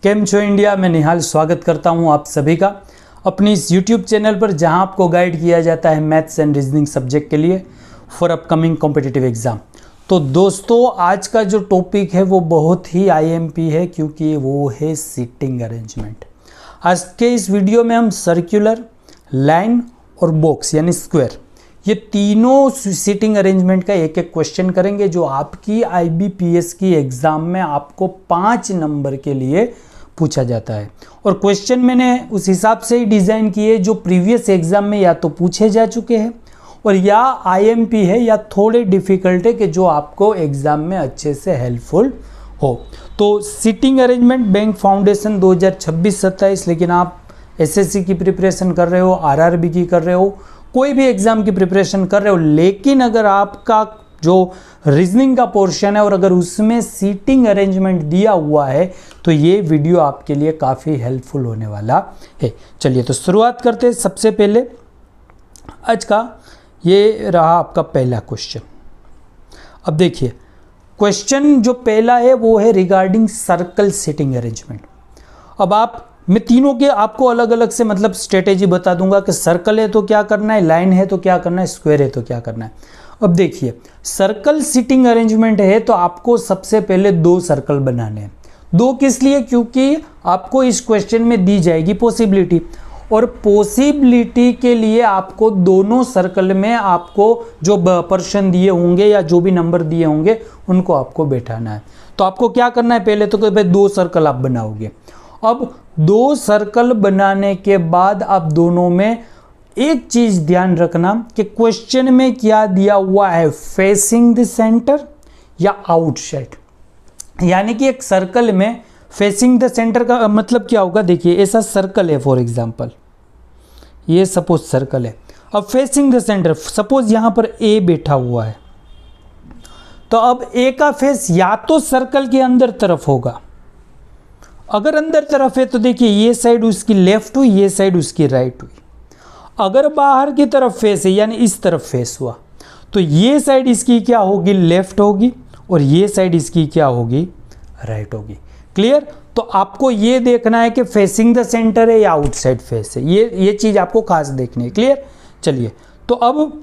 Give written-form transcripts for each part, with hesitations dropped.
केम छो इंडिया में निहाल स्वागत करता हूं आप सभी का अपनी इस YouTube चैनल पर, जहां आपको गाइड किया जाता है मैथ्स एंड रीजनिंग सब्जेक्ट के लिए फॉर अपकमिंग कॉम्पिटिटिव एग्जाम। तो दोस्तों, आज का जो टॉपिक है वो बहुत ही IMP है, क्योंकि वो है सीटिंग अरेंजमेंट। आज के इस वीडियो में हम सर्कुलर, लाइन और बॉक्स यानी स्क्वायर, ये तीनों सीटिंग अरेंजमेंट का एक एक क्वेश्चन करेंगे, जो आपकी IBPS की एग्ज़ाम में आपको 5 नंबर के लिए पूछा जाता है। और क्वेश्चन मैंने उस हिसाब से ही डिज़ाइन किए जो प्रीवियस एग्ज़ाम में या तो पूछे जा चुके हैं और या IMP है या थोड़े डिफ़िकल्ट है, कि जो आपको एग्ज़ाम में अच्छे से हेल्पफुल हो। तो सीटिंग अरेंजमेंट बैंक फाउंडेशन 2026-27, लेकिन आप SSC की प्रिपरेशन कर रहे हो, RRB की कर रहे हो, कोई भी एग्ज़ाम की प्रिपरेशन कर रहे हो, लेकिन अगर आपका जो रीजनिंग का पोर्शन है और अगर उसमें सीटिंग अरेंजमेंट दिया हुआ है, तो ये वीडियो आपके लिए काफ़ी हेल्पफुल होने वाला है। चलिए तो शुरुआत करते हैं। सबसे पहले आज का ये रहा आपका पहला क्वेश्चन। अब देखिए, क्वेश्चन जो पहला है वो है रिगार्डिंग सर्कल सीटिंग अरेंजमेंट। अब मैं तीनों के आपको अलग अलग से मतलब स्ट्रेटेजी बता दूंगा कि सर्कल है तो क्या करना है, लाइन है तो क्या करना है, स्क्वायर है तो क्या करना है। अब देखिए, सर्कल सीटिंग अरेंजमेंट है तो आपको सबसे पहले 2 सर्कल बनाने हैं। 2 किस लिए? क्योंकि आपको इस क्वेश्चन में दी जाएगी पॉसिबिलिटी, और पॉसिबिलिटी के लिए आपको दोनों सर्कल में आपको जो पर्सन दिए होंगे या जो भी नंबर दिए होंगे उनको आपको बैठाना है। तो आपको क्या करना है, पहले तो कि भाई 2 सर्कल आप बनाओगे। अब 2 सर्कल बनाने के बाद आप दोनों में एक चीज ध्यान रखना कि क्वेश्चन में क्या दिया हुआ है, फेसिंग द सेंटर या आउटसाइड। यानी कि एक सर्कल में फेसिंग द सेंटर का मतलब क्या होगा, देखिए ऐसा सर्कल है, फॉर एग्जांपल ये सपोज सर्कल है। अब फेसिंग द सेंटर, सपोज यहां पर A बैठा हुआ है, तो अब A का फेस या तो सर्कल के अंदर तरफ होगा। अगर अंदर तरफ है तो देखिए ये साइड उसकी लेफ्ट हुई, ये साइड उसकी राइट हुई। अगर बाहर की तरफ फेस है यानी इस तरफ फेस हुआ, तो ये साइड इसकी क्या होगी, लेफ्ट होगी, और ये साइड इसकी क्या होगी, राइट होगी। क्लियर? तो आपको ये देखना है कि फेसिंग द सेंटर है या आउटसाइड फेस है, ये चीज आपको खास देखनी है। क्लियर? चलिए, तो अब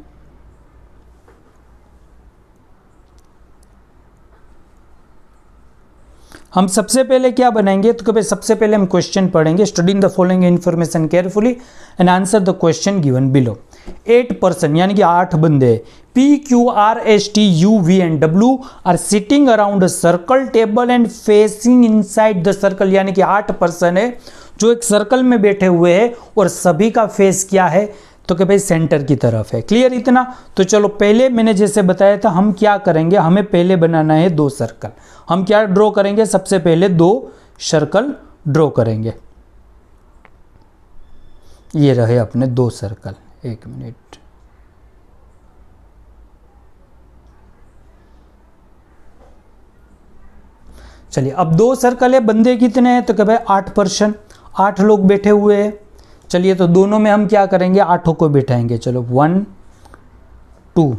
हम सबसे पहले क्या बनाएंगे, तो कभी सबसे पहले हम क्वेश्चन पढ़ेंगे। Studying the following information carefully and answer the question given below. 8 person यानी कि 8 बंदे P, Q, R, S, T, U, V and W are sitting around a circle table and facing inside the circle. यानी कि 8 person है जो एक circle में बैठे हुए हैं और सभी का फेस क्या है, तो कि भाई सेंटर की तरफ है। क्लियर इतना? तो चलो, पहले मैंने जैसे बताया था हम क्या करेंगे, हमें पहले बनाना है 2 सर्कल। हम क्या ड्रॉ करेंगे, सबसे पहले 2 सर्कल ड्रॉ करेंगे। ये रहे अपने 2 सर्कल। 1 मिनट, चलिए। अब 2 सर्कल है, बंदे कितने हैं, तो कि भाई 8 पर्सन, 8 लोग बैठे हुए हैं। चलिए, तो दोनों में हम क्या करेंगे, 8 को बिठाएंगे। चलो 1 2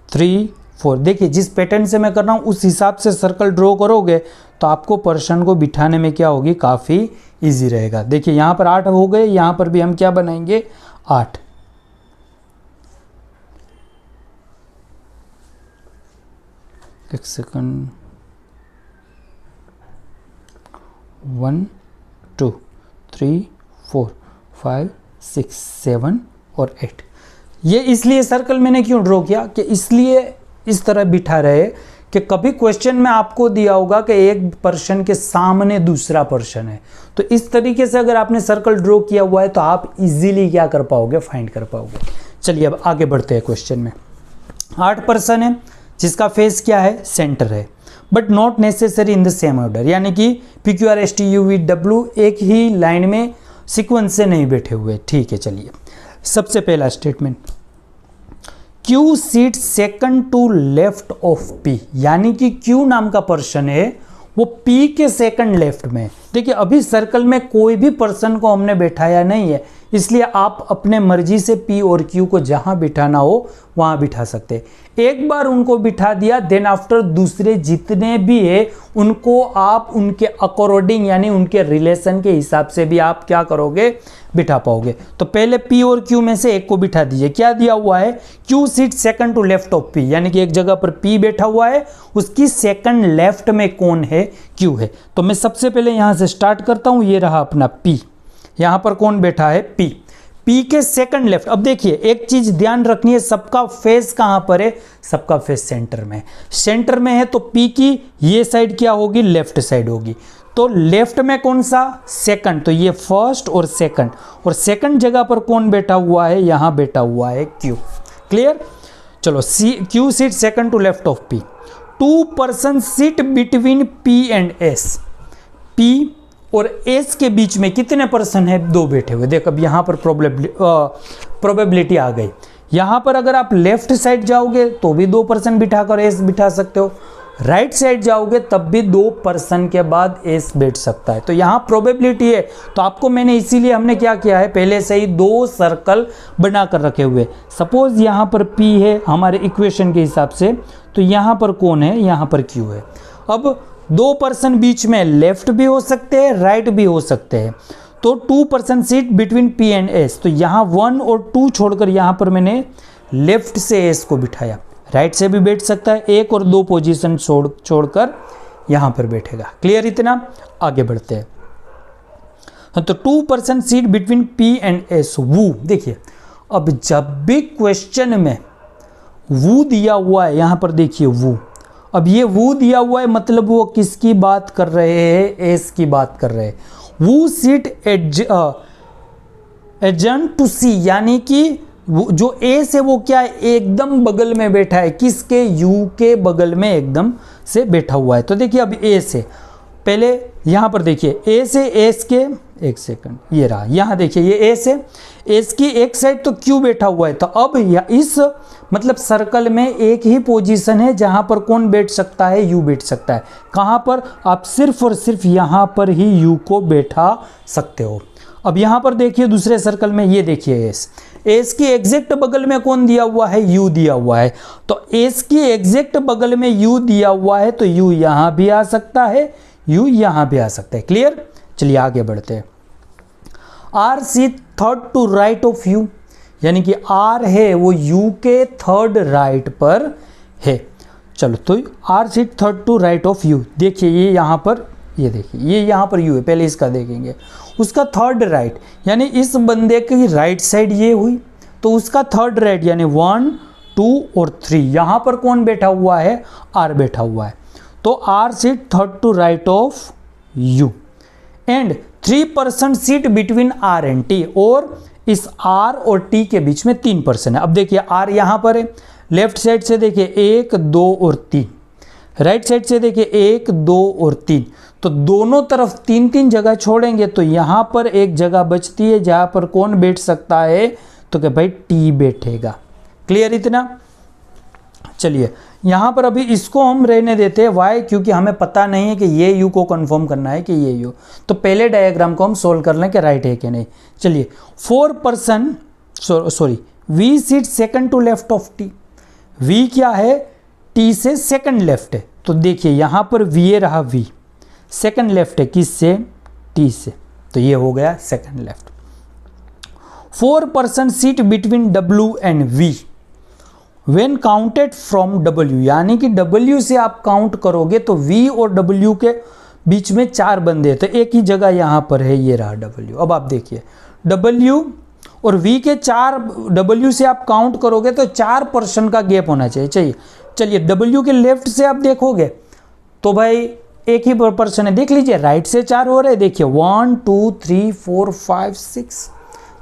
3 4। देखिए, जिस पैटर्न से मैं कर रहा हूँ उस हिसाब से सर्कल ड्रॉ करोगे तो आपको पर्सन को बिठाने में क्या होगी, काफ़ी इजी रहेगा। देखिए यहाँ पर 8 हो गए, यहाँ पर भी हम क्या बनाएंगे, 8। एक सेकंड, 1 2 3 4 5 6 7 और 8। ये इसलिए सर्कल मैंने क्यों ड्रॉ किया, कि इसलिए इस तरह बिठा रहे कि कभी क्वेश्चन में आपको दिया होगा कि एक पर्सन के सामने दूसरा पर्सन है, तो इस तरीके से अगर आपने सर्कल ड्रॉ किया हुआ है तो आप इजीली क्या कर पाओगे, फाइंड कर पाओगे। चलिए, अब आगे बढ़ते हैं क्वेश्चन में। 8 पर्सन है जिसका फेस क्या है, सेंटर है, but not necessary in the same order. यानी कि P, Q, R, S, T, U, V, W एक ही लाइन में सीक्वेंस से नहीं बैठे हुए। ठीक है, चलिए सबसे पहला statement, Q seat second to left of P। यानी कि Q नाम का पर्सन है वो P के सेकंड लेफ्ट में। देखिए, अभी सर्कल में कोई भी पर्सन को हमने बैठाया नहीं है, इसलिए आप अपने मर्जी से P और Q को जहां बिठाना हो वहां बिठा सकते हैं। एक बार उनको बिठा दिया, देन आफ्टर दूसरे जितने भी है उनको आप उनके अकॉर्डिंग यानी उनके रिलेशन के हिसाब से भी आप क्या करोगे, बिठा पाओगे। तो पहले P और Q में से एक को बिठा दीजिए। क्या दिया हुआ है, Q seat second to left of P, यानी कि एक जगह पर P बैठा हुआ है, उसकी सेकंड लेफ्ट में कौन है, Q है। तो मैं सबसे पहले यहां से स्टार्ट करता हूं। ये रहा अपना P, यहां पर कौन बैठा है, P के सेकंड लेफ्ट। अब देखिए एक चीज ध्यान रखनी है, सबका फेस कहां पर है, सबका फेस सेंटर में, सेंटर में है। तो P की ये साइड क्या होगी, लेफ्ट साइड होगी। तो लेफ्ट में कौन सा, सेकंड, तो ये फर्स्ट और सेकंड जगह पर कौन बैठा हुआ है, यहां बैठा हुआ है Q। क्लियर, चलो Q seat second to left of P। 2 person seat between P and S। P और S के बीच में कितने पर्सन है, 2 बैठे हुए। देख अब यहां पर प्रोबेबिलिटी आ गई। यहां पर अगर आप लेफ्ट साइड जाओगे तो भी 2 पर्सन बिठाकर S बिठा सकते हो, राइट साइड जाओगे तब भी 2 पर्सन के बाद S बैठ सकता है। तो यहां प्रोबेबिलिटी है। तो आपको मैंने इसीलिए हमने क्या किया है, पहले से ही 2 सर्कल बनाकर रखे हुए। सपोज यहां पर P है हमारे इक्वेशन के हिसाब से, तो यहां पर कौन है, यहां पर Q है। अब 2 पर्सन बीच में लेफ्ट भी हो सकते हैं, राइट भी हो सकते हैं। तो 2 person seat between P and S। तो यहाँ 1 और 2 छोड़कर यहाँ पर मैंने लेफ्ट से S को बिठाया, राइट से भी बैठ सकता है, 1 और 2 पोजीशन छोड़कर यहाँ पर बैठेगा। क्लियर, इतना आगे बढ़ते हैं। तो 2 person seat between P and S। वू, देखिए अब जब भी क्वेश्चन में वू दिया हुआ है, यहाँ पर देखिए वू, अब ये वू दिया हुआ है मतलब वो किसकी बात कर रहे हैं, एस की बात कर रहे हैं। वू सीट एडजन टू सी, यानी कि जो एस है वो क्या है, एकदम बगल में बैठा है, किसके, यू के बगल में एकदम से बैठा हुआ है। तो देखिए अब एस है, पहले यहां पर देखिए एस है, एस के एक सेकंड, ये रहा, यहां देखिए ये एस है, एस की एक साइड तो क्यू बैठा हुआ है। तो अब इस मतलब सर्कल में एक ही पोजीशन है जहां पर कौन बैठ सकता है, यू बैठ सकता है। कहां पर, आप सिर्फ और सिर्फ यहां पर ही यू को बैठा सकते हो। अब यहां पर देखिए दूसरे सर्कल में, ये देखिए एस की एग्जैक्ट बगल में कौन दिया हुआ है, यू दिया हुआ है। तो एस की एग्जैक्ट बगल में यू दिया हुआ है, तो यू यहां भी आ सकता है, यू यहां भी आ सकता है। क्लियर, चलिए आगे बढ़ते हैं। R seat third to right of U, यानी कि आर है वो यू के थर्ड राइट पर है। चलो तो R seat third to right of U, देखिए ये यहाँ पर, ये देखिए ये यहाँ पर यू है, पहले इसका देखेंगे, उसका थर्ड राइट, यानी इस बंदे की राइट साइड ये हुई, तो उसका थर्ड राइट यानी 1 2 और 3, यहाँ पर कौन बैठा हुआ है, आर बैठा हुआ है। तो R seat third to right of U and 3 person seat between R and T, और इस आर और टी के बीच में 3 पर्सन है। अब देखिए आर यहाँ पर है, लेफ्ट साइड से देखिए 1 2 और 3, राइट साइड से देखिए 1 2 और 3, तो दोनों तरफ 3 जगह छोड़ेंगे, तो यहाँ पर एक जगह बचती है जहाँ पर कौन बैठ सकता है, तो क्या भाई टी बैठेगा। क्लियर इतना, चलिए यहाँ पर अभी इसको हम रहने देते हैं, वाई, क्योंकि हमें पता नहीं है कि ये यू को कंफर्म करना है कि ये यू, तो पहले डायग्राम को हम सोल्व कर लें कि राइट है कि नहीं। चलिए 4 person sorry V seat second to left of T, V क्या है, टी से सेकंड लेफ्ट है। तो देखिए यहाँ पर वी ए रहा, वी सेकंड लेफ्ट है किससे, टी से, तो ये हो गया second left. 4 person seat between W and V when counted from W, यानी कि डब्ल्यू से आप काउंट करोगे तो वी और डब्ल्यू के बीच में 4 बंदे हैं, तो एक ही जगह यहाँ पर है, ये रहा डब्ल्यू। अब आप देखिए डब्ल्यू और वी के 4, डब्ल्यू से आप काउंट करोगे तो 4 पर्सन का गैप होना चाहिए। चलिए डब्ल्यू के लेफ्ट से आप देखोगे तो भाई एक ही पर्सन है, देख लीजिए राइट से 4 हो रहे, देखिए 1 2 3 4 5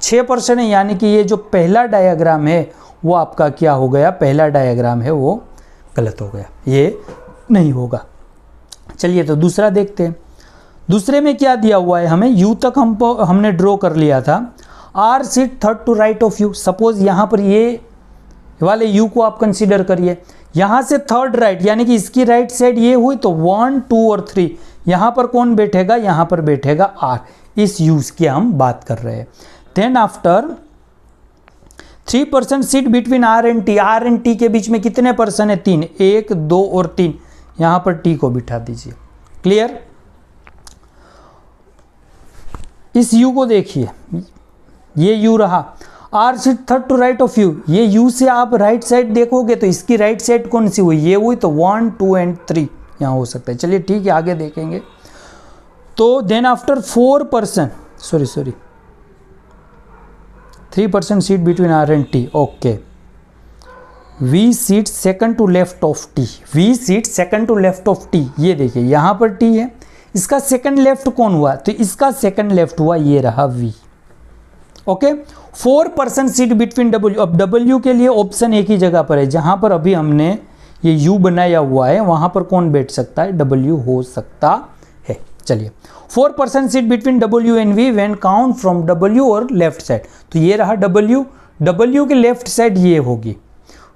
6 पर्सन है, यानी कि ये जो पहला डायग्राम है वो आपका क्या हो गया, पहला डायग्राम है वो गलत हो गया, ये नहीं होगा। चलिए तो दूसरा देखते हैं। दूसरे में क्या दिया हुआ है हमें, यू तक हमने ड्रॉ कर लिया था, R seat third to right of U. Suppose यहाँ पर ये वाले यू को आप कंसीडर करिए, यहाँ से थर्ड राइट यानी कि इसकी राइट साइड ये हुई, तो 1 2 और 3 यहाँ पर कौन बैठेगा, यहाँ पर बैठेगा आर, इस यूज की हम बात कर रहे हैं। Then after 3% seat between R and T, R and T के बीच में कितने पर्सन है? 3, 1, 2 और 3, यहां पर टी को बिठा दीजिए। क्लियर? इस यू को देखिए, ये यू रहा, R seat third to right of U, ये यू से आप राइट साइड देखोगे तो इसकी राइट साइड कौन सी हुई? ये हुई, तो 1, 2 एंड 3 यहां हो सकता है। चलिए ठीक है, आगे देखेंगे। तो then after 4%, sorry 3% seat between R and T, okay. V seat second to left of T, V seat second to left of T, ये देखिए यहां पर टी है, इसका सेकंड लेफ्ट कौन हुआ? तो इसका सेकंड लेफ्ट हुआ, ये रहा V. Okay, 4% seat between W. अब डब्ल्यू के लिए ऑप्शन एक ही जगह पर है, जहां पर अभी हमने ये यू बनाया हुआ है, वहां पर कौन बैठ सकता है? डब्ल्यू हो सकता है। चलिए, 4% seat between W and V when count from W और लेफ्ट साइड, तो ये रहा डब्ल्यू, डब्ल्यू के लेफ्ट साइड ये होगी।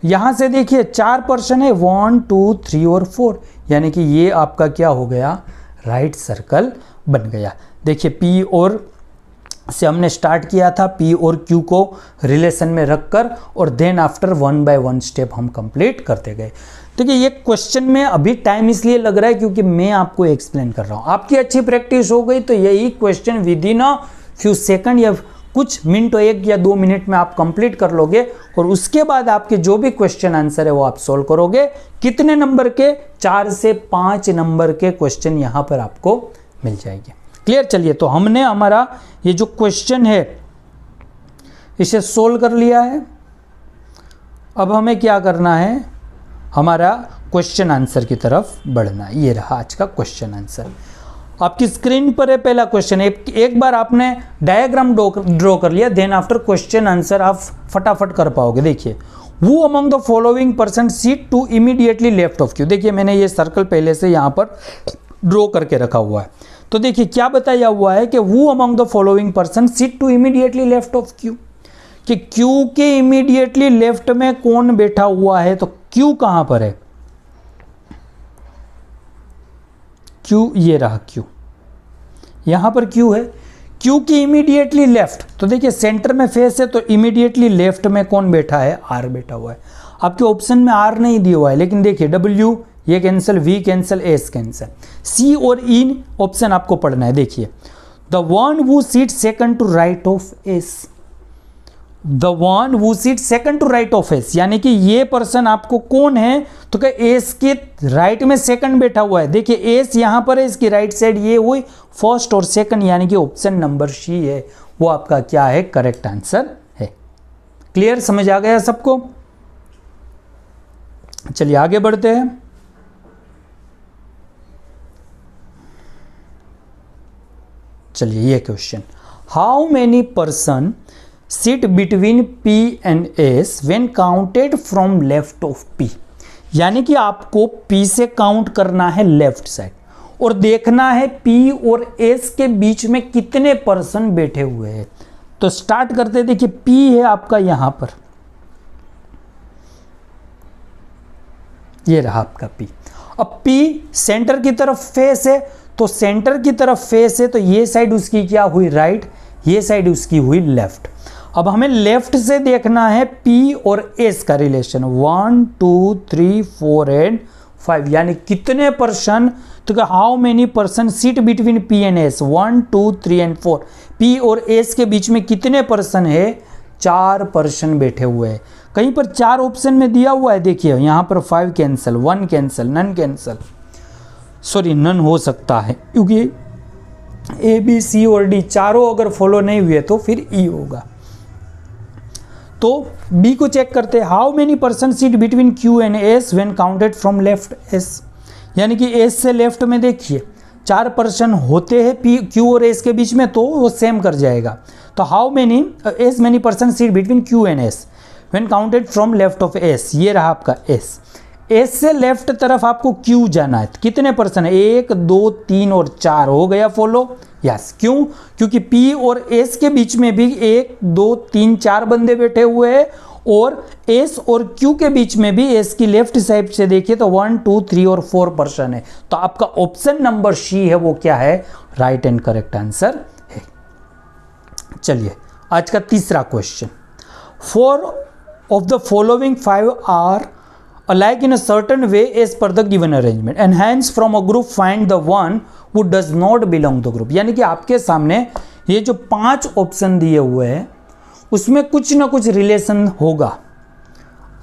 यहां से देखिए 4% है, 1, 2, 3 और 4, यानी कि ये आपका क्या हो गया? राइट सर्कल बन गया। देखिए पी और से हमने स्टार्ट किया था, पी और क्यू को रिलेशन में रखकर, और देन आफ्टर 1 बाय 1 स्टेप हम कंप्लीट करते गए। देखिए ये क्वेश्चन में अभी टाइम इसलिए लग रहा है क्योंकि मैं आपको एक्सप्लेन कर रहा हूँ। आपकी अच्छी प्रैक्टिस हो गई तो यही question with in a few second या कुछ मिनट, 1 या 2 मिनट में आप कंप्लीट कर लोगे, और उसके बाद आपके जो भी क्वेश्चन आंसर है वो आप सोल्व करोगे। कितने नंबर के? 4 से 5 नंबर के क्वेश्चन यहाँ पर आपको मिल जाएंगे। क्लियर? चलिए, तो हमने हमारा ये जो क्वेश्चन है इसे सोल्व कर लिया है। अब हमें क्या करना है? हमारा क्वेश्चन आंसर की तरफ बढ़ना है। ये रहा आज का क्वेश्चन आंसर, आपकी स्क्रीन पर है पहला क्वेश्चन। एक बार आपने डायग्राम ड्रॉ कर लिया, देन आफ्टर क्वेश्चन आंसर आप फटाफट कर पाओगे। देखिए, वो among the following person seat to immediately left of Q. देखिए मैंने ये सर्कल पहले से यहाँ पर ड्रॉ करके रखा हुआ है। तो देखिए क्या बताया हुआ है कि वो among the following person seat to immediately left of Q, कि क्यू के इमीडिएटली लेफ्ट में कौन बैठा हुआ है? तो क्यू कहां पर है? क्यू, ये रहा क्यू, यहां पर क्यू है। क्यू की इमीडिएटली लेफ्ट, तो देखिए सेंटर में फेस है, तो इमीडिएटली लेफ्ट में कौन बैठा है? आर बैठा हुआ है। आपके ऑप्शन में आर नहीं दिया हुआ है, लेकिन देखिए डब्ल्यू ये cancel, V cancel, S cancel, C और ई ऑप्शन आपको पढ़ना है। देखिए, the one who seat second to right of S, the one who seat second to right of S, यानी कि ये पर्सन आपको कौन है? तो क्या एस के राइट में सेकंड बैठा हुआ है। देखिए एस यहां पर है, इसकी राइट साइड ये हुई फर्स्ट और सेकंड, यानी कि ऑप्शन नंबर सी है वो आपका क्या है? करेक्ट आंसर है। क्लियर? समझ आ गया सबको? चलिए आगे बढ़ते हैं। चलिए ये question, how many person seat between P and S when counted from left of P, यानी कि आपको P से काउंट करना है लेफ्ट साइड और देखना है P और S के बीच में कितने पर्सन बैठे हुए हैं। तो स्टार्ट करते, देखिए P है आपका यहां पर, ये रहा आपका P। अब P सेंटर की तरफ फेस है, तो सेंटर की तरफ फेस है तो ये साइड उसकी क्या हुई? राइट, ये साइड उसकी हुई लेफ्ट। अब हमें लेफ्ट से देखना है P और S का रिलेशन, 1, 2, 3, 4 एंड 5, यानी कितने पर्सन? तो how many person seat between P and S, 1, 2, 3 and 4। P और S के बीच में कितने पर्सन है? 4 पर्सन बैठे हुए हैं। कहीं पर 4 ऑप्शन में दिया हुआ है, देखिए यहां पर 5 कैंसिल, 1 कैंसिल, नन कैंसिल, सॉरी नन हो सकता है क्योंकि ए बी सी और डी चारों अगर फॉलो नहीं हुए तो फिर ई होगा। तो बी को चेक करते हैं, how many person seat between Q and S when counted from left S, यानी कि एस से लेफ्ट में देखिए 4 पर्सन होते हैं पी क्यू और एस के बीच में, तो वो सेम कर जाएगा। तो how many S many person seat between Q and S when counted from left of S, ये रहा आपका एस। एस से लेफ्ट तरफ आपको क्यू जाना है, कितने पर्सन है? 1, 2, 3 और 4 हो गया फॉलो। यस, क्यों? क्योंकि पी और एस के बीच में भी 1, 2, 3, 4 बंदे बैठे हुए हैं, और एस और क्यू के बीच में भी एस की लेफ्ट साइड से देखिए तो 1, 2, 3 और 4 पर्सन है। तो आपका ऑप्शन नंबर सी है वो क्या है? राइट एंड करेक्ट आंसर है। चलिए आज का तीसरा question, 4 of the following 5 are alike in a certain way as per the given arrangement and hence from a group find the one who does not belong to group। यानी कि आपके सामने ये जो 5 ऑप्शन दिए हुए हैं उसमें कुछ ना कुछ रिलेशन होगा।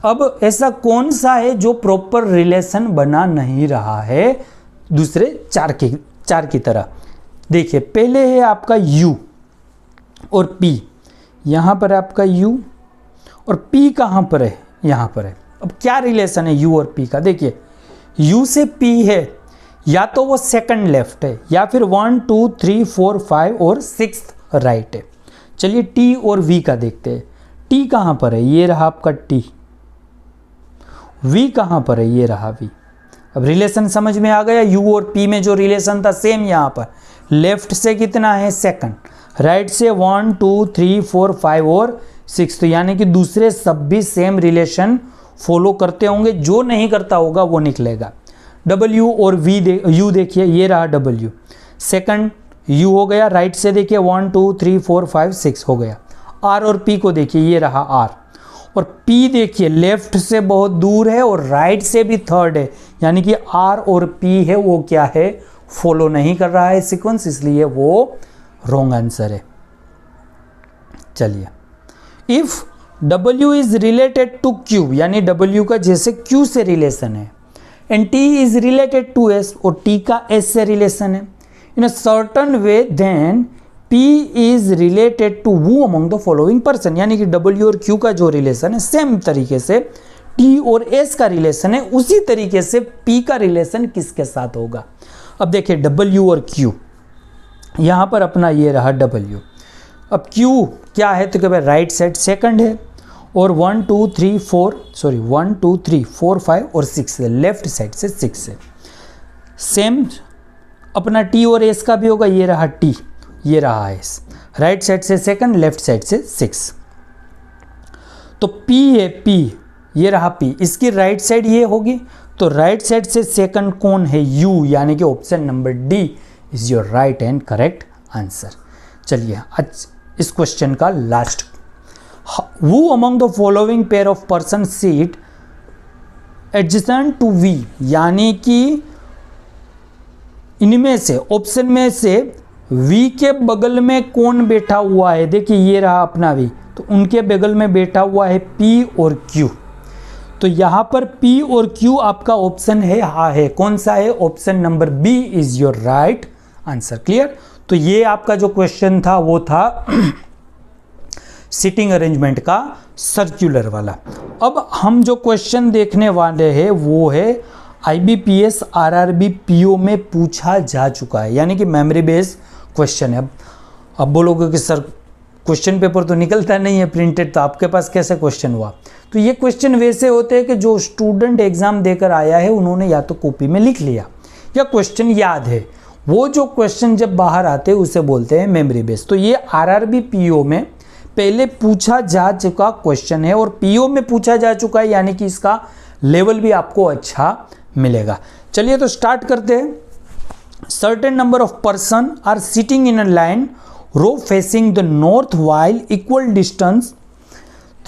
अब ऐसा कौन सा है जो प्रॉपर रिलेशन बना नहीं रहा है दूसरे चार की तरह। देखिए पहले है आपका U और P, यहाँ पर आपका U और P कहाँ पर है, यहाँ पर है। अब क्या रिलेशन है U और P का, देखिए U से P है या तो वो सेकंड लेफ्ट है या फिर 1 2 3 4 5 और 6th राइट है। चलिए T और V का देखते हैं। T कहाँ पर है, ये रहा आपका T। V कहाँ पर है, ये रहा V। अब रिलेशन समझ में आ गया। U और P में जो रिलेशन था सेम यहाँ पर, लेफ्ट से कितना है सेकंड, राइट से 1 2 3 4 5 और 6। तो यानी कि दूसरे सब भी सेम रिलेशन फॉलो करते होंगे, जो नहीं करता होगा वो निकलेगा। W और U देखिए, ये रहा W, सेकंड U हो गया, राइट से देखिए 1 2 3 4 5 6 हो गया। R और P को देखिए, ये रहा R और P देखिए लेफ्ट से बहुत दूर है और राइट से भी थर्ड है, यानी कि R और P है वो क्या है, फॉलो नहीं कर रहा है सीक्वेंस, इसलिए वो रॉन्ग आंसर है। चलिए, if W is related to Q, यानी W का जैसे Q से रिलेशन है, and T is related to S और T का S से रिलेशन है, in a certain way then P is related to who among the following person. यानी कि W और Q का जो रिलेशन है सेम तरीके से T और S का रिलेशन है, उसी तरीके से P का रिलेशन किसके साथ होगा। अब देखिए W और Q, यहाँ पर अपना ये रहा W। अब Q क्या है, तो क्या भाई राइट साइड सेकंड है और 1 2 3 4 5 और 6 है, लेफ्ट साइड से 6 है। सेम अपना T और S का भी होगा, ये रहा T, ये रहा S, राइट साइड से सेकंड, लेफ्ट साइड से 6। तो P है, P ये रहा P, इसकी राइट साइड ये होगी, तो राइट साइड से सेकंड कौन है, U, यानी कि option number D is your right and correct answer. चलिए आज इस क्वेश्चन का last, who among the following pair of person seat adjacent to V, यानी कि इनमें से ऑप्शन में से V के बगल में कौन बैठा हुआ है। देखिए ये रहा अपना V, तो उनके बगल में बैठा हुआ है P और Q। तो यहाँ पर P और Q आपका ऑप्शन है, हाँ है, कौन सा है, option number B is your right answer. Clear. तो ये आपका जो क्वेश्चन था वो था सिटिंग अरेंजमेंट का सर्कुलर वाला। अब हम जो क्वेश्चन देखने वाले हैं वो है IBPS RRB PO में पूछा जा चुका है, यानी कि मेमोरी बेस्ड क्वेश्चन है। अब बोलोगे कि सर क्वेश्चन पेपर तो निकलता नहीं है प्रिंटेड, तो आपके पास कैसे क्वेश्चन हुआ। तो ये क्वेश्चन वैसे होते हैं कि जो स्टूडेंट एग्जाम देकर आया है उन्होंने या तो कॉपी में लिख लिया या क्वेश्चन याद है, वो जो क्वेश्चन जब बाहर आते हैं उसे बोलते हैं मेमोरी बेस्ड। तो ये RRB PO में पहले पूछा जा चुका क्वेश्चन है और PO में पूछा जा चुका है, यानी कि इसका लेवल भी आपको अच्छा मिलेगा। चलिए तो स्टार्ट करते हैं। Certain number of person are sitting in a line row facing the north while equal distance,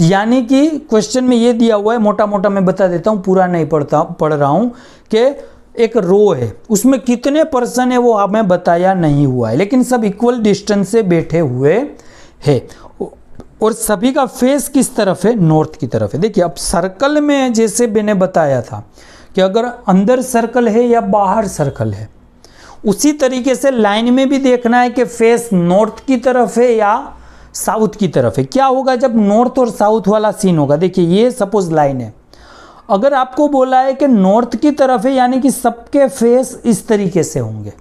यानी कि क्वेश्चन में ये दिया हुआ है, मोटा मोटा मैं बता देता हूँ, पूरा नहीं पढ़ रहा हूँ, कि एक रो है उसमें कितने पर्सन है वो हमें बताया नहीं हुआ है, लेकिन सब इक्वल डिस्टेंस से बैठे हुए हैं और सभी का फेस किस तरफ है, नॉर्थ की तरफ है। देखिए अब सर्कल में जैसे मैंने बताया था कि अगर अंदर सर्कल है या बाहर सर्कल है, उसी तरीके से लाइन में भी देखना है कि फेस नॉर्थ की तरफ है या साउथ की तरफ है। क्या होगा जब नॉर्थ और साउथ वाला सीन होगा, देखिए ये सपोज लाइन है, अगर आपको बोला है कि नॉर्थ की तरफ है यानी कि सबके फेस इस तरीके से होंगे,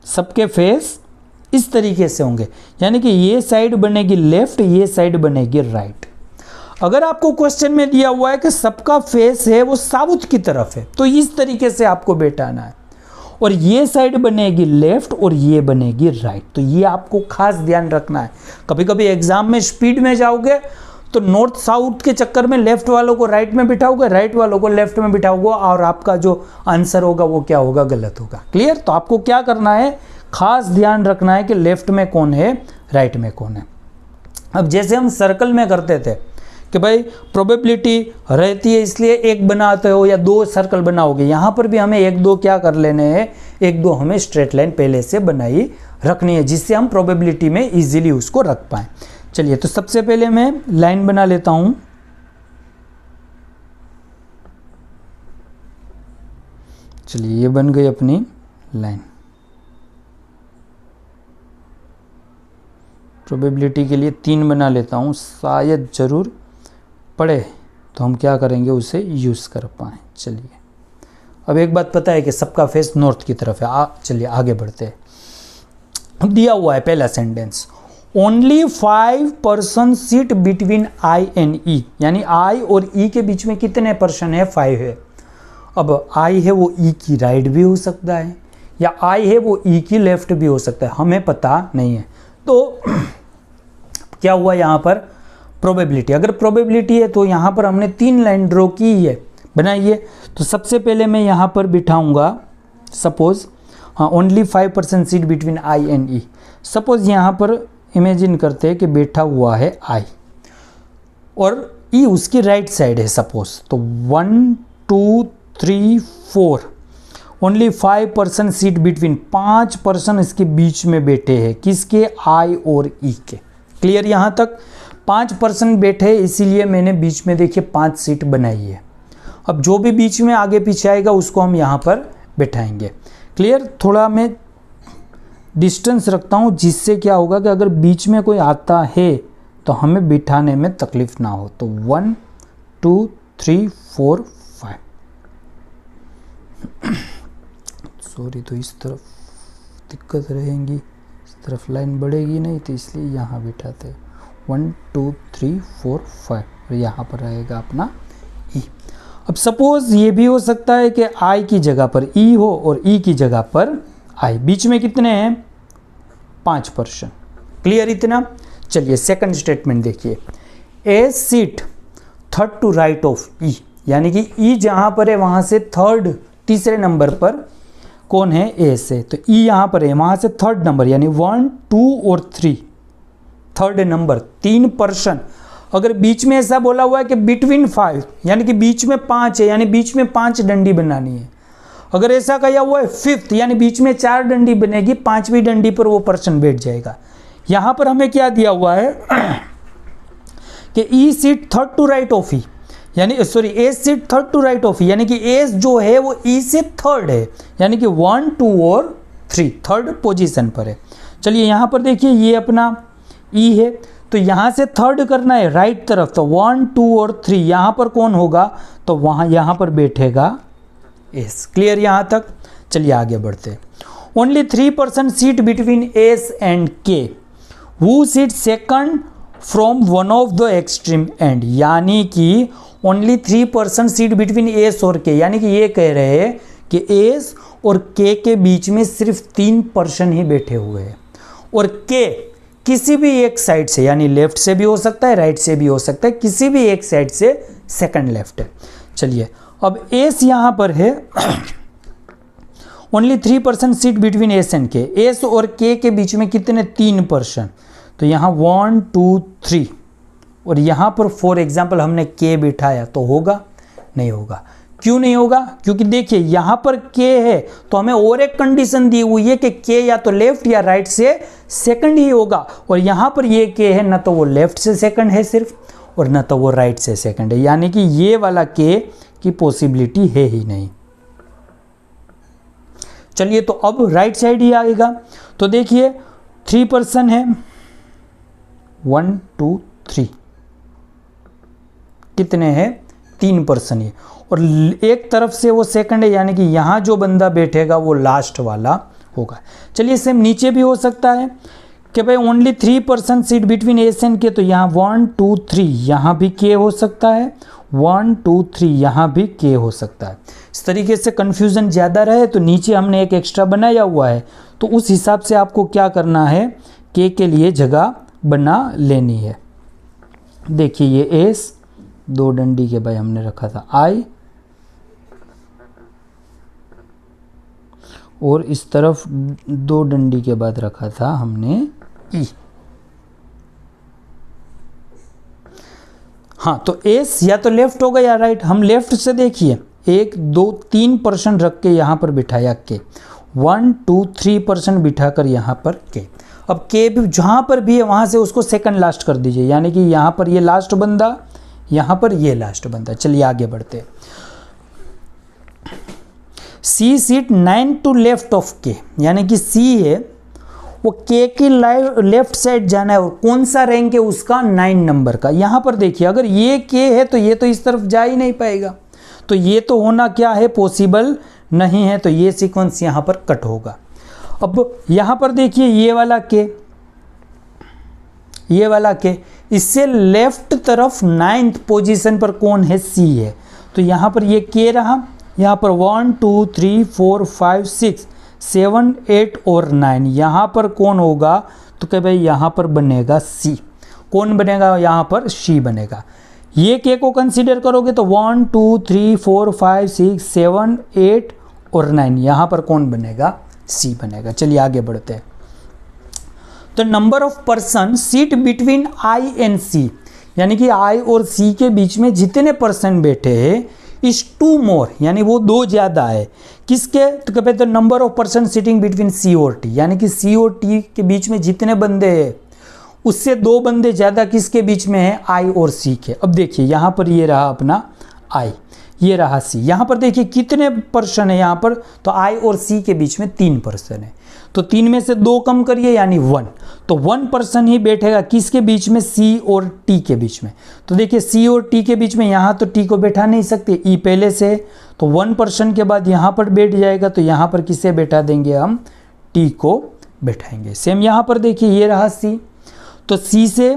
सबके फेस इस तरीके से होंगे, यानी कि ये साइड बनेगी लेफ्ट, ये साइड बनेगी राइट। अगर आपको क्वेश्चन में दिया हुआ है कि सबका फेस है वो साउथ की तरफ है, तो इस तरीके से आपको बैठाना है और ये साइड बनेगी लेफ्ट और ये बनेगी राइट। तो ये आपको खास ध्यान रखना है। कभी कभी एग्जाम में स्पीड में जाओगे तो नॉर्थ साउथ के चक्कर में लेफ्ट वालों को राइट में बिठाओगे, राइट वालों को लेफ्ट में बिठाओगे और आपका जो आंसर होगा वो क्या होगा, गलत होगा। क्लियर। तो आपको क्या करना है, खास ध्यान रखना है कि लेफ्ट में कौन है, राइट में कौन है। अब जैसे हम सर्कल में करते थे कि भाई प्रोबेबिलिटी रहती है इसलिए एक बनाते हो या दो सर्कल बनाओगे, यहाँ पर भी हमें एक दो क्या कर लेने हैं, एक दो हमें स्ट्रेट लाइन पहले से बनाई रखनी है, जिससे हम प्रोबेबिलिटी में इजीली उसको रख पाएँ। चलिए, तो सबसे पहले मैं लाइन बना लेता हूँ। चलिए, ये बन गई अपनी लाइन। प्रोबेबिलिटी के लिए 3 बना लेता हूँ, शायद ज़रूर पड़े तो हम क्या करेंगे, उसे यूज़ कर पाएँ। चलिए, अब एक बात पता है कि सबका फेस नॉर्थ की तरफ है। चलिए आगे बढ़ते हैं। अब दिया हुआ है पहला sentence, only 5% sit between I and E, यानी आई और ई के बीच में कितने पर्सन है, 5 है। अब आई है वो ई की राइट भी हो सकता है, या आई है वो ई की लेफ्ट भी हो सकता है, हमें पता नहीं है। तो क्या हुआ यहाँ पर, प्रोबेबिलिटी, अगर प्रोबेबिलिटी है तो यहाँ पर हमने 3 लाइन ड्रॉ की है, बनाइए। तो सबसे पहले मैं यहाँ पर बिठाऊंगा, सपोज हाँ only 5% sit between I and E. Suppose यहाँ पर इमेजिन करते हैं कि बैठा हुआ है आई और ई उसकी राइट साइड है सपोज, तो 1 2 3 4 ओनली 5% सीट बिटवीन, 5% इसके बीच में बैठे हैं, किसके, आई और ई के। क्लियर यहाँ तक, 5% बैठे, इसीलिए मैंने बीच में देखिए 5 सीट बनाई है। अब जो भी बीच में आगे पीछे आएगा उसको हम यहाँ पर बैठाएंगे। क्लियर, थोड़ा मैं डिस्टेंस रखता हूँ जिससे क्या होगा कि अगर बीच में कोई आता है तो हमें बिठाने में तकलीफ ना हो। तो 1 2 3 4 5 सॉरी, तो इस तरफ दिक्कत रहेंगी, इस तरफ लाइन बढ़ेगी नहीं, तो इसलिए यहाँ बिठाते 1 2 3 4 5 और यहाँ पर रहेगा अपना ई। अब सपोज ये भी हो सकता है कि आई की जगह पर ई हो और ई की जगह पर आई, बीच में कितने हैं, 5%। क्लियर इतना। चलिए सेकंड स्टेटमेंट देखिए, A sit third to right of E, यानी कि ई जहां पर है वहां से थर्ड, तीसरे नंबर पर कौन है, ए से, तो ई यहां पर है, वहां से थर्ड नंबर यानी 1 2 और 3, थर्ड नंबर 3%। अगर बीच में ऐसा बोला हुआ है कि बिटवीन 5, यानी कि बीच में 5 है, यानी बीच में 5 डंडी बनानी है। अगर ऐसा कहा हुआ है 5th, यानी बीच में 4 डंडी बनेगी, 5वीं डंडी पर वो पर्सन बैठ जाएगा। यहां पर हमें क्या दिया हुआ है कि E sit third to right of E, यानी sorry A sit third to right of E, यानी कि ए जो है वो ई से थर्ड है, यानी कि 1 2 और 3 थर्ड पोजीशन पर है। चलिए यहाँ पर देखिए ये अपना ई है, तो यहाँ से थर्ड करना है राइट तरफ, तो 1 2 और 3 यहाँ पर कौन होगा, तो वहाँ यहाँ पर बैठेगा एस। क्लियर यहाँ तक। चलिए आगे बढ़ते हैं। Only 3% seat between S and K, who sit second from one of the extreme end, यानी कि ओनली 3% सीट बिटवीन एस और के, यानी कि ये कह रहे हैं कि एस और के बीच में सिर्फ 3% ही बैठे हुए हैं, और के किसी भी एक साइड से, यानी लेफ्ट से भी हो सकता है, राइट से भी हो सकता है, किसी भी एक साइड से सेकंड लेफ्ट है। चलिए अब एस यहां पर है only 3% seat between S and के, एस और के बीच में कितने, 3%, तो यहाँ 1 2 3 और यहाँ पर फॉर एग्जाम्पल हमने के बिठाया तो होगा, नहीं होगा। क्यों नहीं होगा, क्योंकि देखिए यहाँ पर के है तो हमें और एक कंडीशन दी हुई है कि के या तो लेफ्ट या राइट से सेकंड ही होगा, और यहाँ पर ये के है ना तो वो लेफ्ट से सेकंड है सिर्फ और ना तो वो राइट से सेकंड है, यानी कि ये वाला के की पॉसिबिलिटी है ही नहीं। चलिए तो अब राइट साइड ही आएगा, तो देखिए 3% है, 1 2 3 कितने हैं, 3% है, और एक तरफ से वो सेकंड है, यानी कि यहाँ जो बंदा बैठेगा वो लास्ट वाला होगा। चलिए सेम नीचे भी हो सकता है कि भाई only 3% seat between S and के, तो यहाँ 1 2 3 यहाँ भी के हो सकता है, 1 2 3 यहाँ भी के हो सकता है। इस तरीके से कन्फ्यूज़न ज़्यादा रहे तो नीचे हमने एक एक्स्ट्रा बनाया हुआ है, तो उस हिसाब से आपको क्या करना है, के लिए जगह बना लेनी है। देखिए ये एस, 2 डंडी के भाई हमने रखा था आई, और इस तरफ 2 डंडी के बाद रखा था हमने ई। हाँ, तो एस या तो लेफ्ट होगा या राइट। हम लेफ्ट से देखिए 1 2 3% रख के यहाँ पर बिठाया के, 1 2 3% बिठाकर यहाँ पर के। अब के भी जहाँ पर भी है वहाँ से उसको सेकंड लास्ट कर दीजिए, यानी कि यहाँ पर ये लास्ट बंदा, यहाँ पर ये लास्ट बंदा। चलिए आगे बढ़ते हैं। सी seat 9 to left of K, यानी कि सी है वो के की लेफ्ट साइड जाना है, और कौन सा रैंक है उसका 9 नंबर का। यहाँ पर देखिए अगर ये के है तो ये तो इस तरफ जा ही नहीं पाएगा, तो ये तो होना क्या है, पॉसिबल नहीं है, तो ये सीक्वेंस यहाँ पर कट होगा। अब यहाँ पर देखिए ये वाला के, ये वाला के, इससे लेफ्ट तरफ 9th पोजीशन पर कौन है, सी है, तो यहाँ पर ये के रहा। यहाँ पर 1 2 3 4 5 6 7 8 और 9, यहाँ पर कौन होगा, तो क्या भाई यहाँ पर बनेगा सी। कौन बनेगा यहाँ पर, सी बनेगा। ये के को कंसीडर करोगे तो 1 2 3 4 5 6 7 8 और 9, यहाँ पर कौन बनेगा, सी बनेगा। चलिए आगे बढ़ते हैं। तो number of person seat between I and C, यानी कि आई और सी के बीच में जितने पर्सन बैठे हैं इज 2 मोर, यानी वो 2 ज़्यादा है। किसके, तो कहते हैं number of person sitting between C और टी, यानी कि सी और टी के बीच में जितने बंदे हैं उससे 2 बंदे ज़्यादा किसके बीच में है, आई और सी के। अब देखिए यहाँ पर ये रहा अपना आई, ये रहा सी। यहाँ पर देखिए कितने पर्सन है यहाँ पर, तो आई और सी के बीच में 3 पर्सन है, तो 3 में से 2 कम करिए यानी 1, तो 1 पर्सन ही बैठेगा किसके बीच में, सी और टी के बीच में। तो देखिए सी और टी के बीच में यहाँ तो टी को बैठा नहीं सकते, ई पहले से, तो 1 पर्सन के बाद यहाँ पर बैठ जाएगा, तो यहाँ पर किसे बैठा देंगे हम, टी को बैठाएंगे। सेम यहाँ पर देखिए ये रहा सी, तो सी से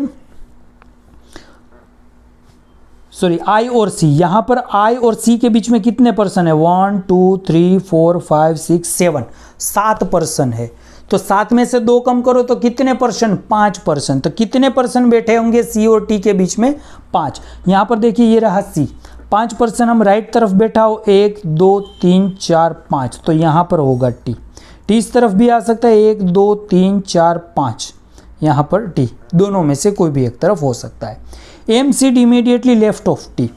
सॉरी आई और सी, यहाँ पर आई और सी के बीच में कितने पर्सन है, 1 2 3 4 5 6 7, 7 पर्सन है। तो 7 में से 2 कम करो तो कितने पर्सन, 5 पर्सन। तो कितने पर्सन बैठे होंगे सी और टी के बीच में, 5। यहाँ पर देखिए ये रहा सी, 5 पर्सन हम राइट तरफ बैठा हो, 1 2 3 4 5, तो यहाँ पर होगा टी। टी इस तरफ भी आ सकता है, 1 2 3 4 5, यहाँ पर टी, दोनों में से कोई भी एक तरफ हो सकता है। M seat immediately left of T,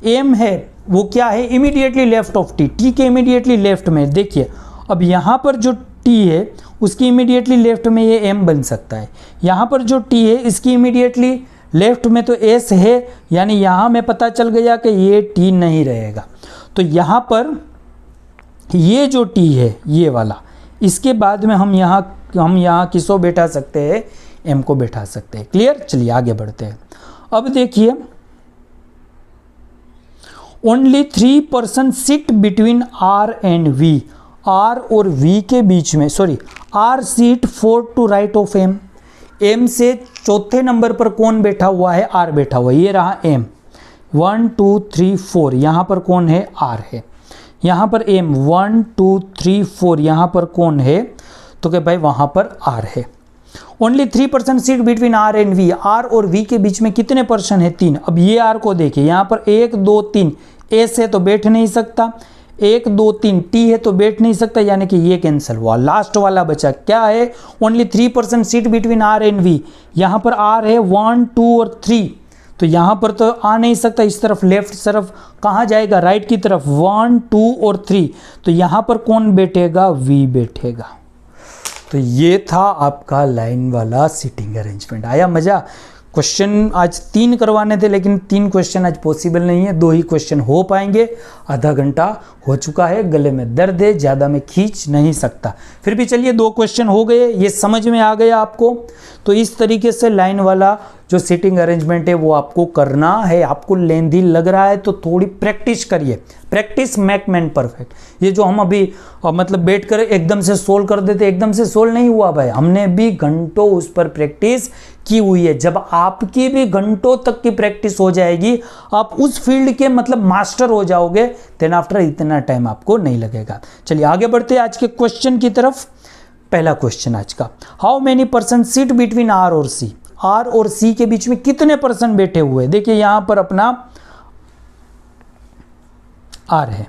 M है वो क्या है, immediately left of T, T के इमीडिएटली लेफ्ट में। देखिए अब यहाँ पर जो टी है उसकी इमीडिएटली लेफ्ट में ये एम बन सकता है, यहाँ पर जो टी है इसकी इमीडिएटली लेफ्ट में तो एस है, यानी यहाँ में पता चल गया कि ये टी नहीं रहेगा। तो यहाँ पर ये जो टी है ये वाला, इसके बाद में हम यहाँ किसको बैठा सकते हैं, एम को बैठा सकते हैं। क्लियर, चलिए आगे बढ़ते हैं। अब देखिए only 3 person sit between R and V, R और वी के बीच में, sorry R seat 4 to right of M, M से चौथे नंबर पर कौन बैठा हुआ है, आर बैठा हुआ है, ये रहा एम, 1 2 3 4, यहाँ पर कौन है, आर है। यहाँ पर एम 1 2 3 4, यहाँ पर कौन है, तो क्या भाई वहाँ पर आर है। Only 3 person seat between R and V, R और वी के बीच में कितने पर्सन है, 3। अब ये आर को देखिए, यहाँ पर 1 2 3 एस है तो बैठ नहीं सकता, 1 2 3 टी है तो बैठ नहीं सकता, यानी कि ये कैंसिल हुआ। लास्ट वाला बचा क्या है, only 3 person seat between R and V, यहाँ पर आर है 1 2 और 3, तो यहाँ पर तो आ नहीं सकता, इस तरफ लेफ्ट तरफ कहाँ जाएगा, राइट की तरफ, 1 2 और 3, तो यहाँ पर कौन बैठेगा, वी बैठेगा। तो ये था आपका लाइन वाला सीटिंग अरेंजमेंट। आया मज़ा। क्वेश्चन आज 3 करवाने थे, लेकिन 3 क्वेश्चन आज पॉसिबल नहीं है, 2 ही क्वेश्चन हो पाएंगे। आधा घंटा हो चुका है, गले में दर्द है, ज़्यादा मैं खींच नहीं सकता। फिर भी चलिए 2 क्वेश्चन हो गए, ये समझ में आ गया आपको। तो इस तरीके से लाइन वाला जो सीटिंग अरेंजमेंट है वो आपको करना है। आपको लेंदी लग रहा है तो थोड़ी प्रैक्टिस करिए, प्रैक्टिस मेक मैन परफेक्ट। ये जो हम अभी मतलब बैठ कर एकदम से सोल्व कर देते, एकदम से सोल्व नहीं हुआ भाई, हमने भी घंटों उस पर प्रैक्टिस की हुई है। जब आपकी भी घंटों तक की प्रैक्टिस हो जाएगी, आप उस फील्ड के मतलब मास्टर हो जाओगे, देन आफ्टर इतना टाइम आपको नहीं लगेगा। चलिए आगे बढ़ते हैं आज के क्वेश्चन की तरफ। पहला क्वेश्चन आज का, how many person seat between R और सी, आर और सी के बीच में कितने पर्सन बैठे हुए। देखिए यहां पर अपना आर है,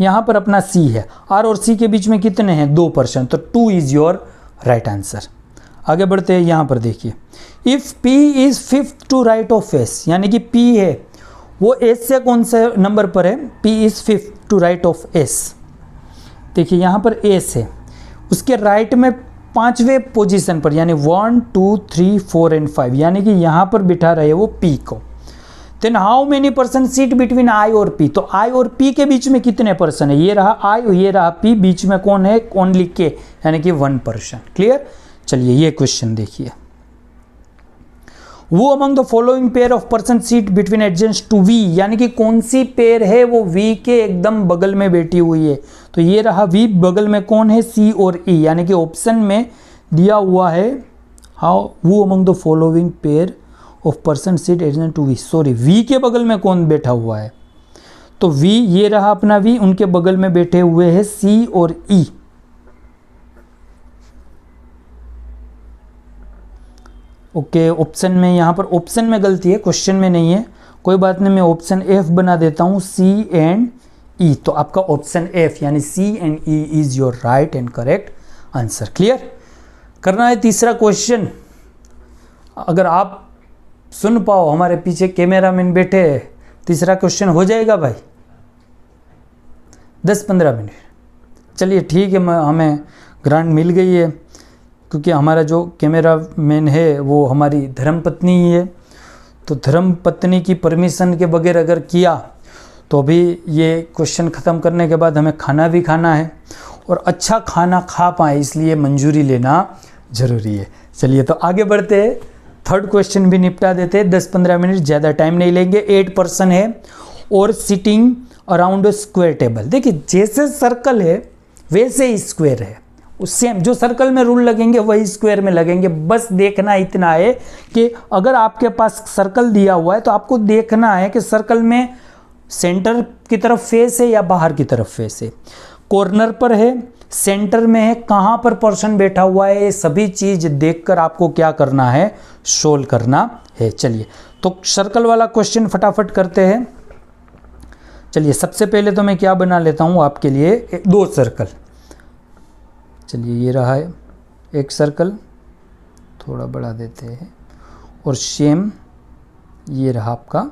यहाँ पर अपना सी है, आर और सी के बीच में कितने हैं 2%, तो 2 इज योर राइट आंसर। आगे बढ़ते हैं, यहाँ पर देखिए if P is 5th to right of S, यानी कि P है वो S से कौन से नंबर पर है, P is 5th to right of S। देखिए यहाँ पर S है, उसके राइट में 5वें पोजीशन पर, यानी 1 2 3 4 एंड 5, यानी कि यहाँ पर बिठा रहे वो P को। Then how many person seat between I और P, तो I और P के बीच में कितने पर्सन है, ये रहा I और ये रहा P, बीच में कौन है, ओनली K, यानी कि 1 पर्सन। क्लियर। चलिए ये क्वेश्चन देखिए, वो among the following pair of person seat between adjacents to V, यानी कि कौन सी पेयर है वो V के एकदम बगल में बैठी हुई है, तो ये रहा V, बगल में कौन है C और E, यानी कि ऑप्शन में दिया हुआ है हाउ वो among the following pair of person sit adjacent to V, sorry V के बगल में कौन बैठा हुआ है, तो V ये रहा अपना V, उनके बगल में बैठे हुए हैं C और E। ओके, ऑप्शन में, यहाँ पर ऑप्शन में गलती है, क्वेश्चन में नहीं है, कोई बात नहीं, मैं ऑप्शन F बना देता हूँ, C एंड E, तो आपका ऑप्शन F यानी C and E is your right and correct answer. Clear. करना है तीसरा क्वेश्चन। अगर आप सुन पाओ, हमारे पीछे कैमरामैन बैठे हैं, तीसरा क्वेश्चन हो जाएगा भाई 10-15 मिनट। चलिए ठीक है, हमें ग्रांट मिल गई है, क्योंकि हमारा जो कैमरामैन है वो हमारी धर्मपत्नी ही है, तो धर्मपत्नी की परमिशन के बगैर अगर किया तो अभी ये क्वेश्चन ख़त्म करने के बाद हमें खाना भी खाना है, और अच्छा खाना खा पाए इसलिए मंजूरी लेना ज़रूरी है। चलिए तो आगे बढ़ते हैं, थर्ड क्वेश्चन भी निपटा देते हैं, 10-15 मिनट, ज़्यादा टाइम नहीं लेंगे। 8 पर्सन है और sitting around a square table. देखिए जैसे सर्कल है वैसे ही स्क्वायर है, सेम जो सर्कल में रूल लगेंगे वही स्क्वायर में लगेंगे। बस देखना इतना है कि अगर आपके पास सर्कल दिया हुआ है तो आपको देखना है कि सर्कल में सेंटर की तरफ फेस है या बाहर की तरफ फेस है, कॉर्नर पर है, सेंटर में है, कहाँ पर पर्सन बैठा हुआ है, ये सभी चीज़ देखकर आपको क्या करना है, सोल्व करना है। चलिए तो सर्कल वाला क्वेश्चन फटाफट करते हैं। चलिए सबसे पहले तो मैं क्या बना लेता हूँ आपके लिए, 2 सर्कल। चलिए ये रहा है एक सर्कल, थोड़ा बढ़ा देते हैं, और सेम ये रहा आपका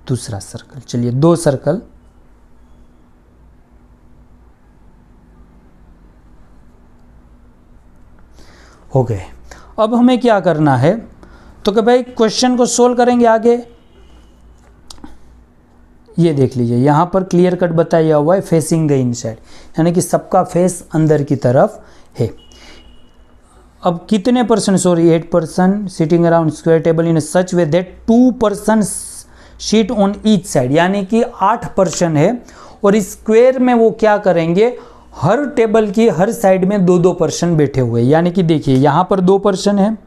दूसरा सर्कल। चलिए 2 सर्कल, हो गए। अब हमें क्या करना है, तो कि भाई क्वेश्चन को सोल्व करेंगे आगे। ये देख लीजिए यहाँ पर क्लियर कट बताया हुआ है फेसिंग द इनसाइड, यानी कि सबका फेस अंदर की तरफ है। अब कितने person, sorry 8 person sitting around square table in such way that 2 person seat on each side, यानी कि 8 पर्सन है, और स्क्वायर में वो क्या करेंगे, हर टेबल की हर साइड में 2-2 पर्सन बैठे हुए, यानी कि देखिए यहाँ पर 2 पर्सन है,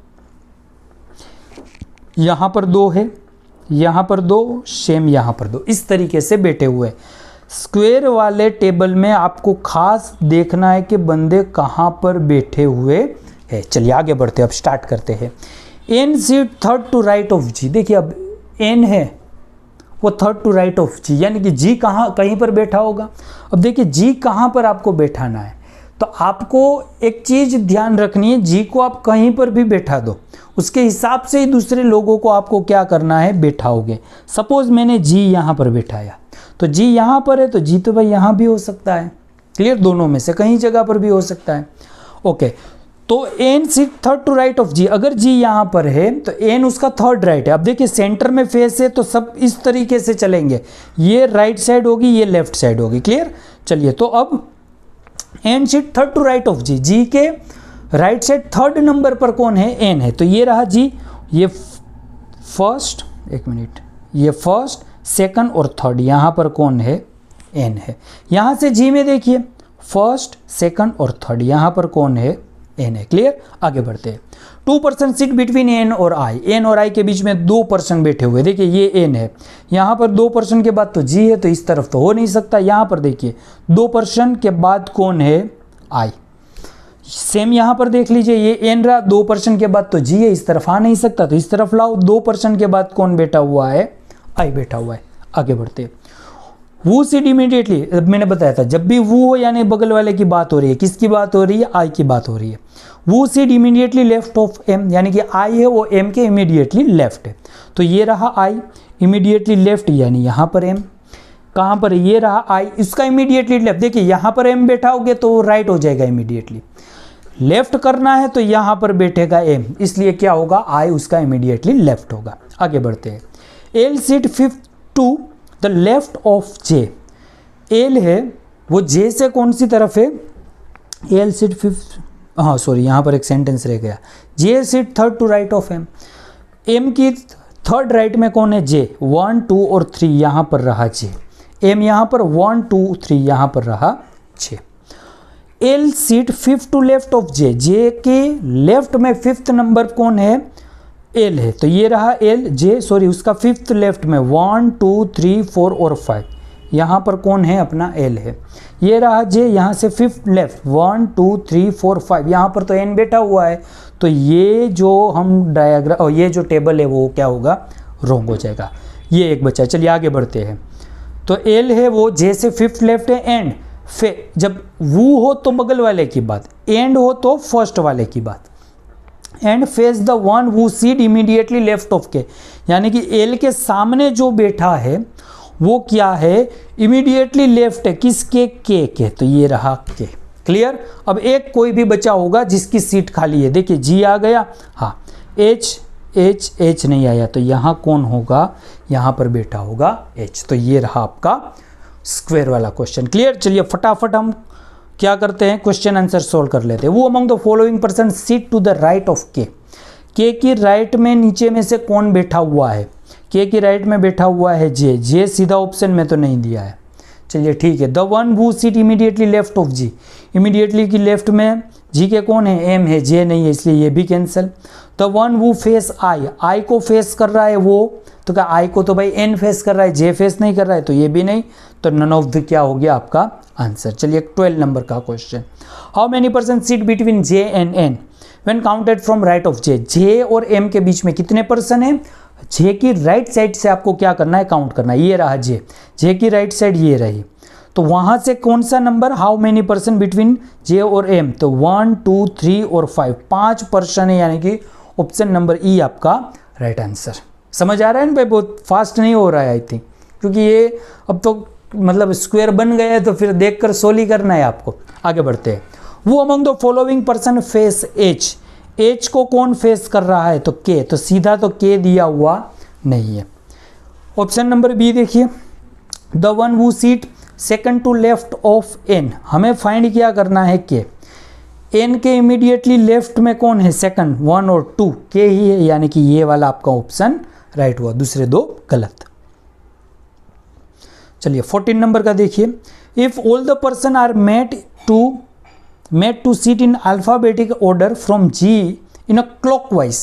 यहाँ पर 2 है, यहाँ पर 2, सेम यहाँ पर 2, इस तरीके से बैठे हुए। स्क्वायर वाले टेबल में आपको खास देखना है कि बंदे कहाँ पर बैठे हुए हैं। चलिए आगे बढ़ते हैं, अब स्टार्ट करते हैं। N sit 3rd to right of G, देखिए अब एन है वो 3rd टू राइट ऑफ जी, यानी कि जी कहीं पर बैठा होगा। अब देखिए जी कहाँ पर आपको बैठाना है, तो आपको एक चीज़ ध्यान रखनी है, जी को आप कहीं पर भी बैठा दो, उसके हिसाब से ही दूसरे लोगों को आपको क्या करना है, बैठाओगे। सपोज मैंने जी यहाँ पर बैठाया, तो जी यहाँ पर है, तो जी तो भाई यहाँ भी हो सकता है। क्लियर, दोनों में से कहीं जगह पर भी हो सकता है। ओके, तो N sit 3rd to right of G, अगर जी यहाँ पर है तो एन उसका 3rd राइट है। अब देखिए सेंटर में फेस है, तो सब इस तरीके से चलेंगे, ये राइट साइड होगी, ये लेफ्ट साइड होगी। क्लियर। चलिए तो अब N sit 3rd to right of G, G के राइट साइड 3rd नंबर पर कौन है, एन है, तो ये रहा जी, ये फर्स्ट, एक मिनट, ये फर्स्ट, सेकंड और 3rd, यहाँ पर कौन है, एन है। यहाँ से जी में देखिए फर्स्ट, सेकंड और 3rd, यहाँ पर कौन है, एन है। क्लियर, आगे बढ़ते हैं। 2 पर्सन सीट बिटवीन एन और आई, एन और आई के बीच में 2 पर्सन बैठे हुए, देखिए ये एन है, यहाँ पर 2 पर्सन के बाद तो जी है, तो इस तरफ तो हो नहीं सकता। यहाँ पर देखिए 2 पर्सन के बाद कौन है, आई। सेम यहाँ पर देख लीजिए, ये एन रहा, 2 पर्सन के बाद तो जी है, इस तरफ आ नहीं सकता, तो इस तरफ लाओ। 2 पर्सन के बाद कौन बैठा हुआ है, आई बैठा हुआ है। आगे बढ़ते हैं। वू सीट इमीडिएटली, मैंने बताया था जब भी वू हो यानी बगल वाले की बात हो रही है, किसकी बात हो रही है, आई की बात हो रही है। Who seat immediately left of M, यानी कि आई है वो एम के इमीडिएटली लेफ्ट है। तो ये रहा आई इमीडिएटली लेफ्ट, यानी यहाँ पर एम, कहाँ पर ये रहा आई, इसका इमीडिएटली लेफ्ट। देखिए यहाँ पर एम बैठा होगे तो राइट हो जाएगा इमीडिएटली, लेफ्ट करना है तो यहाँ पर बैठेगा एम, इसलिए क्या होगा, आई उसका इमीडिएटली लेफ्ट होगा। आगे बढ़ते हैं। L sit fifth to the left of J, L है वो जे से कौन सी तरफ है, एल सीट फिफ्थ, हाँ सॉरी यहाँ पर एक सेंटेंस रह गया, J sit third to right of M, M की थर्ड राइट में कौन है, जे, 1 2 और 3 यहाँ पर रहा जे, एम यहाँ पर 1 2 3 यहाँ पर रहा J. L sit fifth to left of J, J के लेफ्ट में फिफ्थ नंबर कौन है, एल है, तो ये रहा एल, जे सॉरी उसका फिफ्थ लेफ्ट में 1 2 3 4 और 5 यहाँ पर कौन है, अपना एल है। ये रहा जे, यहाँ से फिफ्थ लेफ्ट 1 2 3 4 5, यहाँ पर तो एन बैठा हुआ है, तो ये जो हम डायग्राम, ये जो टेबल है वो क्या होगा, रॉन्ग हो जाएगा। ये एक बचा, चलिए आगे बढ़ते हैं। तो एल है वो जे से फिफ्थ लेफ्ट है, एंड जब वू हो तो बगल वाले की बात, एंड हो तो फर्स्ट वाले की बात, and face the one who seat immediately left of K, यानी कि एल के सामने जो बैठा है वो क्या है, इमीडिएटली लेफ्ट है, किसके, के, तो ये रहा के। क्लियर। अब एक कोई भी बचा होगा जिसकी सीट खाली है, देखिए जी आ गया, हाँ एच एच एच नहीं आया, तो यहाँ कौन होगा, यहाँ पर बैठा होगा एच, तो ये रहा आपका स्क्वायर वाला क्वेश्चन। क्लियर। चलिए फटाफट हम क्या करते हैं, क्वेश्चन आंसर सोल्व कर लेते हैं। वो among the following person seat to the right of K की राइट में नीचे में से कौन बैठा हुआ है, के की राइट में बैठा हुआ है जे, जे सीधा ऑप्शन में तो नहीं दिया है, चलिए ठीक है। The one who seat immediately left of G, immediately की लेफ्ट में जी के कौन है, एम है, जे नहीं है, इसलिए ये भी cancel. The one who face I, I को फेस कर रहा है वो, तो क्या आई को तो भाई एन फेस कर रहा है, जे फेस नहीं कर रहा है, तो ये भी नहीं, तो नन ऑफ द क्या हो गया आपका आंसर। चलिए 12 नंबर का question. How many person seat between J and N when counted from right of J, J और एम के बीच में कितने पर्सन है, जे की राइट साइड से आपको क्या करना है, काउंट करना है। ये रहा जे, जे की राइट साइड ये रही, तो वहां से कौन सा number, how many person between J और एम, तो 1 2 3 और 5, 5 पर्सन है, यानी कि ऑप्शन नंबर ई आपका राइट आंसर। समझ आ रहा है ना भाई, बहुत फास्ट नहीं हो रहा है आई थिंक, क्योंकि ये अब तो मतलब स्क्वायर बन गया है, तो फिर देखकर सोल्व ही करना है आपको। आगे बढ़ते हैं। वो among the following person face H, H को कौन फेस कर रहा है, तो के, तो सीधा तो के दिया हुआ नहीं है। ऑप्शन नंबर बी देखिए, the one who seat second to left of N, हमें फाइंड क्या करना है के, एन के इमीडिएटली लेफ्ट में कौन है, सेकंड 1 और 2 के ही है, यानी कि ये वाला आपका ऑप्शन राइट हुआ, दूसरे दो गलत। चलिए 14 नंबर का देखिए। If all the person are made to seat in alphabetic order from G in a clockwise,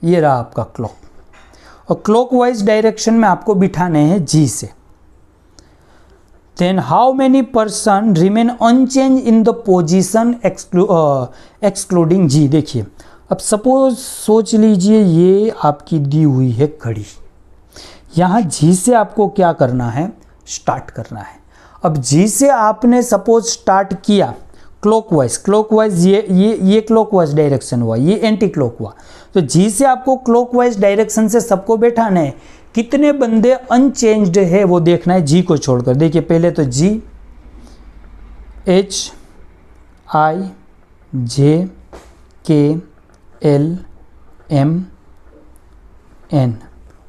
ये रहा आपका क्लॉक, और क्लॉकवाइज डायरेक्शन में आपको बिठाने हैं जी से, then how many person remain unchanged in the position excluding G। देखिए अब सपोज सोच लीजिए ये आपकी दी हुई है घड़ी, यहाँ G से आपको क्या करना है, स्टार्ट करना है। अब G से आपने सपोज स्टार्ट किया क्लॉकवाइज, क्लॉकवाइज ये क्लॉकवाइज डायरेक्शन हुआ, ये एंटी क्लॉक हुआ, तो G से आपको क्लॉकवाइज डायरेक्शन से सबको बैठाना है। कितने बंदे अनचेंज्ड है वो देखना है जी को छोड़कर। देखिए पहले तो जी, एच आई जे के एल एम एन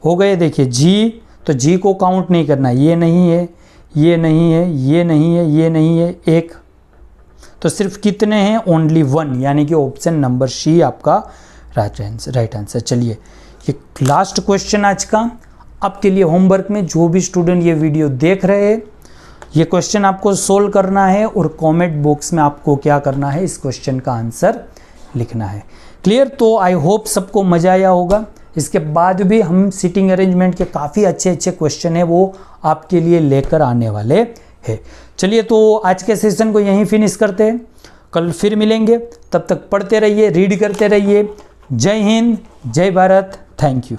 हो गए। देखिए जी, तो जी को काउंट नहीं करना, ये नहीं है, ये नहीं है, ये नहीं है, ये नहीं है, एक, तो सिर्फ कितने हैं, ओनली 1, यानी कि ऑप्शन नंबर सी आपका राइट आंसर। चलिए ये लास्ट क्वेश्चन आज का आपके लिए होमवर्क में, जो भी स्टूडेंट ये वीडियो देख रहे हैं, ये क्वेश्चन आपको सोल्व करना है और कमेंट बॉक्स में आपको क्या करना है, इस क्वेश्चन का आंसर लिखना है। क्लियर। तो आई होप सबको मजा आया होगा। इसके बाद भी हम सीटिंग अरेंजमेंट के काफ़ी अच्छे अच्छे क्वेश्चन है वो आपके लिए लेकर आने वाले हैं। चलिए तो आज के सेशन को यहीं फिनिश करते हैं, कल फिर मिलेंगे, तब तक पढ़ते रहिए, रीड करते रहिए। जय हिंद, जय भारत, थैंक यू।